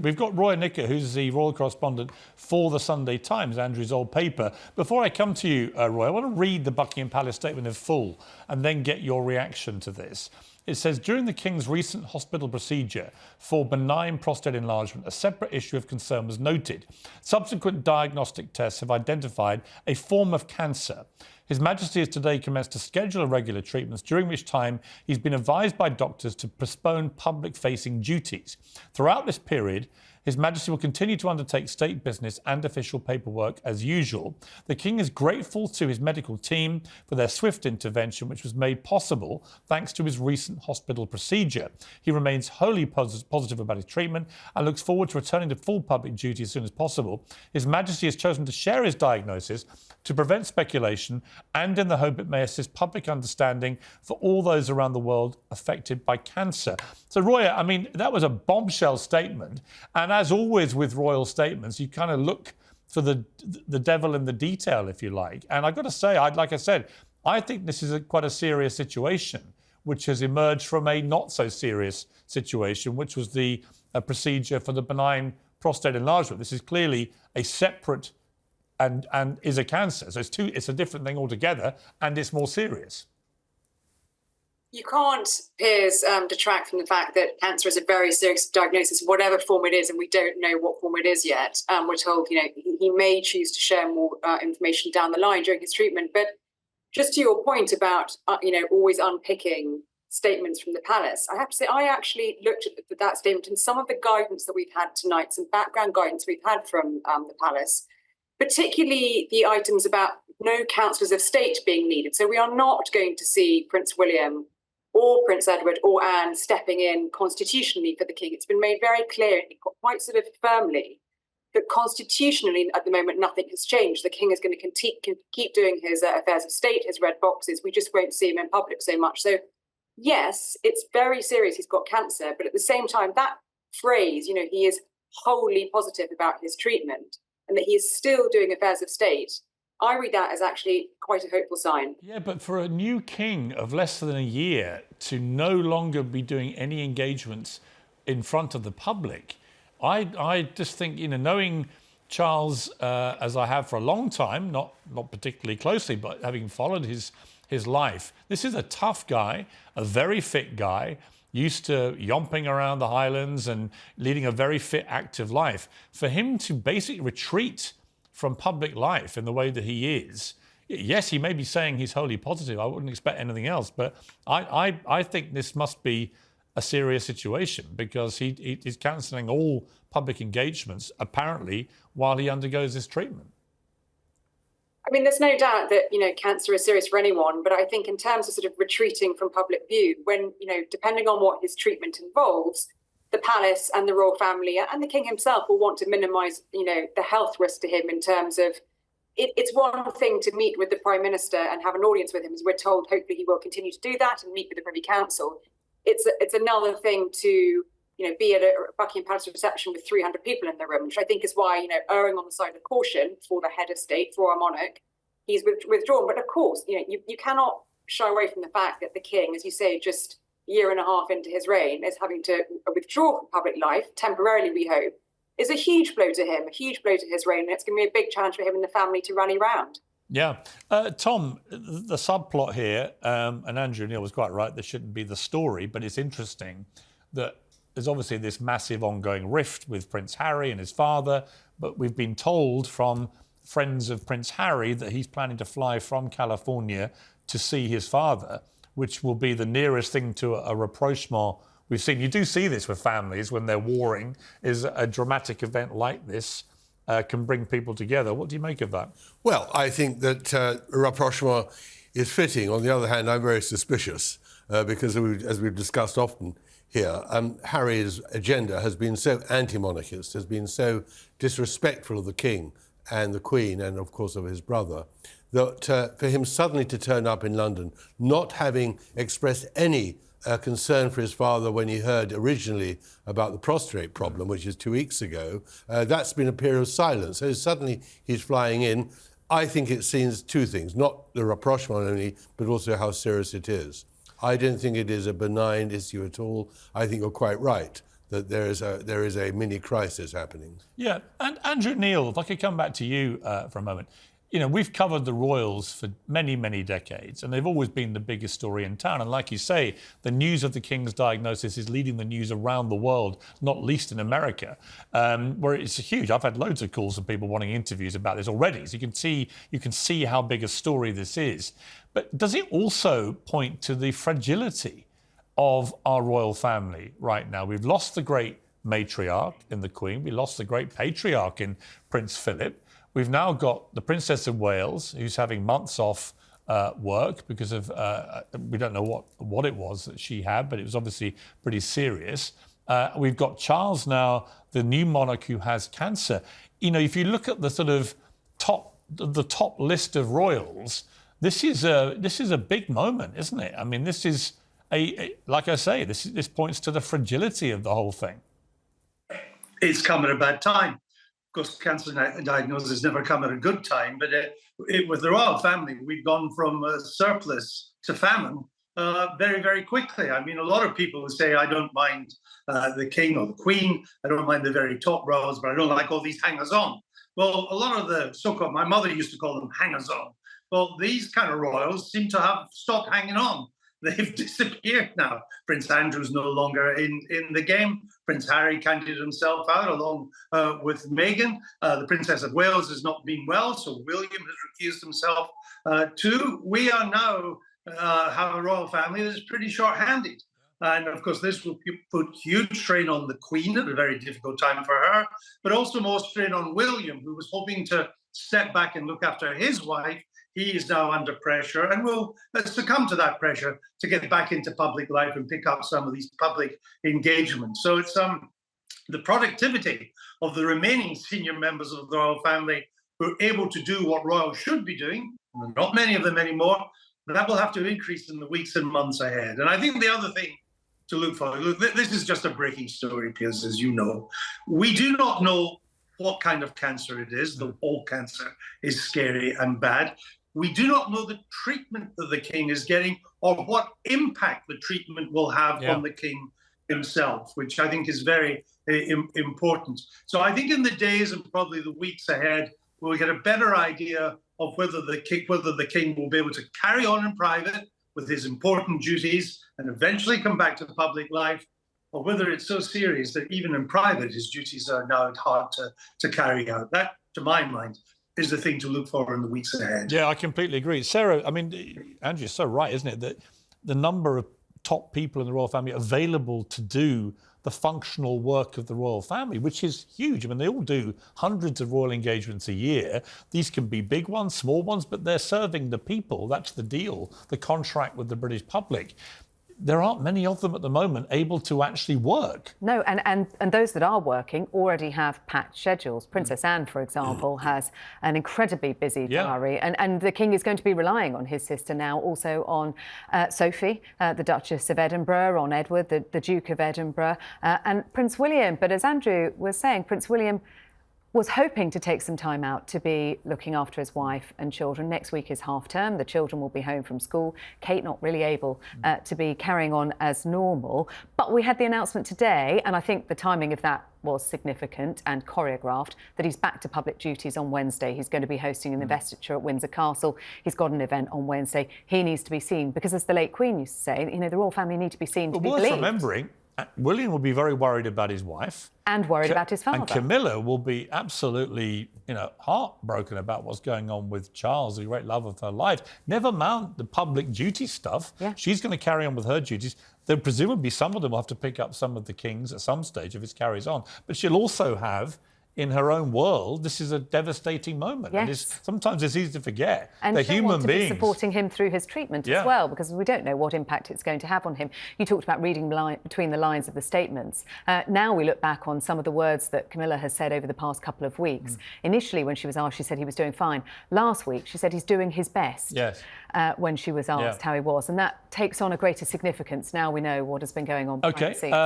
We've got Roya, who's the royal correspondent for the Sunday Times, Andrew's old paper. Before I come to you, Roya, I want to read the Buckingham Palace statement in full and then get your reaction to this. It says, during the King's recent hospital procedure for benign prostate enlargement, a separate issue of concern was noted. Subsequent diagnostic tests have identified a form of cancer. His Majesty has today commenced to schedule regular treatments, during which time he's been advised by doctors to postpone public-facing duties. Throughout this period, His Majesty will continue to undertake state business and official paperwork as usual. The King is grateful to his medical team for their swift intervention, which was made possible thanks to his recent hospital procedure. He remains wholly positive about his treatment and looks forward to returning to full public duty as soon as possible. His Majesty has chosen to share his diagnosis to prevent speculation and in the hope it may assist public understanding for all those around the world affected by cancer. So, Roya, I mean, that was a bombshell statement. And as always with royal statements, you kind of look for the devil in the detail, if you like. And I've got to say, like I said, I think this is quite a serious situation, which has emerged from a not so serious situation, which was the procedure for the benign prostate enlargement. This is clearly a separate and is a cancer. So it's a different thing altogether, and it's more serious. You can't, Piers, detract from the fact that cancer is a very serious diagnosis, whatever form it is, and we don't know what form it is yet. We're told, he may choose to share more information down the line during his treatment. But just to your point about, always unpicking statements from the palace, I have to say I actually looked at that statement and some of the guidance that we've had tonight, some background guidance we've had from the palace, particularly the items about no councillors of state being needed. So we are not going to see Prince William or Prince Edward or Anne stepping in constitutionally for the King. It's been made very clear, quite sort of firmly, that constitutionally at the moment nothing has changed. The King is going to keep doing his affairs of state, his red boxes. We just won't see him in public so much. So yes, it's very serious. He's got cancer, but at the same time, that phrase, he is wholly positive about his treatment and that he is still doing affairs of state, I read that as actually quite a hopeful sign. Yeah, but for a new king of less than a year to no longer be doing any engagements in front of the public, I just think, knowing Charles as I have for a long time, not particularly closely, but having followed his life, this is a tough guy, a very fit guy, used to yomping around the Highlands and leading a very fit, active life. For him to basically retreat from public life in the way that he is, yes, he may be saying he's wholly positive. I wouldn't expect anything else, but I think this must be a serious situation because he's cancelling all public engagements, apparently, while he undergoes this treatment. I mean, there's no doubt that, cancer is serious for anyone, but I think in terms of sort of retreating from public view, when, depending on what his treatment involves, the palace and the royal family and the King himself will want to minimise, the health risk to him in terms of it's one thing to meet with the Prime Minister and have an audience with him, as we're told. Hopefully he will continue to do that and meet with the Privy Council. It's another thing to be at a Buckingham Palace reception with 300 people in the room, which I think is why erring on the side of caution for the head of state, for our monarch, he's withdrawn. But of course, you cannot shy away from the fact that the King, as you say, just a year and a half into his reign, is having to withdraw from public life, temporarily we hope, is a huge blow to him, a huge blow to his reign. And it's going to be a big challenge for him and the family to rally round. Yeah. Tom, the subplot here, and Andrew Neil was quite right, this shouldn't be the story, but it's interesting that there's obviously this massive ongoing rift with Prince Harry and his father, but we've been told from friends of Prince Harry that he's planning to fly from California to see his father, which will be the nearest thing to a rapprochement we've seen. You do see this with families when they're warring, is a dramatic event like this can bring people together. What do you make of that? Well, I think that rapprochement is fitting. On the other hand, I'm very suspicious because, as we've discussed often here, Harry's agenda has been so anti-monarchist, has been so disrespectful of the King and the Queen and, of course, of his brother, that for him suddenly to turn up in London, not having expressed any concern for his father when he heard originally about the prostate problem, which is 2 weeks ago, that's been a period of silence. So suddenly he's flying in. I think it seems two things, not the rapprochement only, but also how serious it is. I don't think it is a benign issue at all. I think you're quite right that there is a mini crisis happening. Yeah, and Andrew Neil, if I could come back to you for a moment. You know, we've covered the royals for many, many decades, and they've always been the biggest story in town. And like you say, the news of the King's diagnosis is leading the news around the world, not least in America, where it's huge. I've had loads of calls from people wanting interviews about this already. So you can see how big a story this is. But does it also point to the fragility of our royal family right now? We've lost the great matriarch in the Queen. We lost the great patriarch in Prince Philip. We've now got the Princess of Wales, who's having months off work because of, we don't know what it was that she had, but it was obviously pretty serious. We've got Charles now, the new monarch, who has cancer. You know, if you look at the sort of top list of royals, this is a big moment, isn't it? I mean, this is like I say, this points to the fragility of the whole thing. It's come at a bad time. Of course, cancer diagnosis never come at a good time, but with the royal family, we've gone from surplus to famine very, very quickly. I mean, a lot of people would say, I don't mind the king or the queen, I don't mind the very top royals, but I don't like all these hangers-on. Well, a lot of the so-called, my mother used to call them hangers-on. Well, these kind of royals seem to have stopped hanging on. They've disappeared now. Prince Andrew's no longer in the game. Prince Harry candidated himself out along with Meghan. The Princess of Wales has not been well, so William has recused himself too. We are now have a royal family that is pretty short-handed. And of course, this will put huge strain on the Queen at a very difficult time for her, but also more strain on William, who was hoping to step back and look after his wife. He is now under pressure and will succumb to that pressure to get back into public life and pick up some of these public engagements. So it's the productivity of the remaining senior members of the royal family who are able to do what royals should be doing, and not many of them anymore, that will have to increase in the weeks and months ahead. And I think the other thing to look for, this is just a breaking story, Piers, as you know. We do not know what kind of cancer it is. All cancer is scary and bad. We do not know the treatment that the king is getting or what impact the treatment will have on the king himself, which I think is very important. So I think in the days and probably the weeks ahead, we'll get a better idea of whether the king will be able to carry on in private with his important duties and eventually come back to public life, or whether it's so serious that even in private, his duties are now hard to carry out. That, to my mind, is the thing to look for in the weeks ahead. Yeah, I completely agree. Sarah, I mean, Andrew's so right, isn't it? That the number of top people in the royal family available to do the functional work of the royal family, which is huge. I mean, they all do hundreds of royal engagements a year. These can be big ones, small ones, but they're serving the people. That's the deal, the contract with the British public. There aren't many of them at the moment able to actually work. No, and those that are working already have packed schedules. Princess Anne, for example, has an incredibly busy diary, and the king is going to be relying on his sister now, also on Sophie, the Duchess of Edinburgh, on Edward, the Duke of Edinburgh, and Prince William. But as Andrew was saying, Prince William was hoping to take some time out to be looking after his wife and children. Next week is half term. The children will be home from school. Kate not really able to be carrying on as normal. But we had the announcement today, and I think the timing of that was significant and choreographed, that he's back to public duties on Wednesday. He's going to be hosting an investiture at Windsor Castle. He's got an event on Wednesday. He needs to be seen because, as the late Queen used to say, you know, the royal family need to be seen to be believed. Worth remembering, William will be very worried about his wife. And worried about his father. And Camilla will be absolutely, you know, heartbroken about what's going on with Charles, the great love of her life. Never mind the public duty stuff. Yeah. She's going to carry on with her duties. Then presumably some of them will have to pick up some of the king's at some stage if it carries on. But she'll also have, in her own world, this is a devastating moment. Yes. And sometimes it's easy to forget. And they're human want to beings. Be supporting him through his treatment as well, because we don't know what impact it's going to have on him. You talked about reading between the lines of the statements. Now we look back on some of the words that Camilla has said over the past couple of weeks. Initially, when she was asked, she said he was doing fine. Last week, she said he's doing his best. Yes. When she was asked how he was. And that takes on a greater significance. Now we know what has been going on behind the scenes.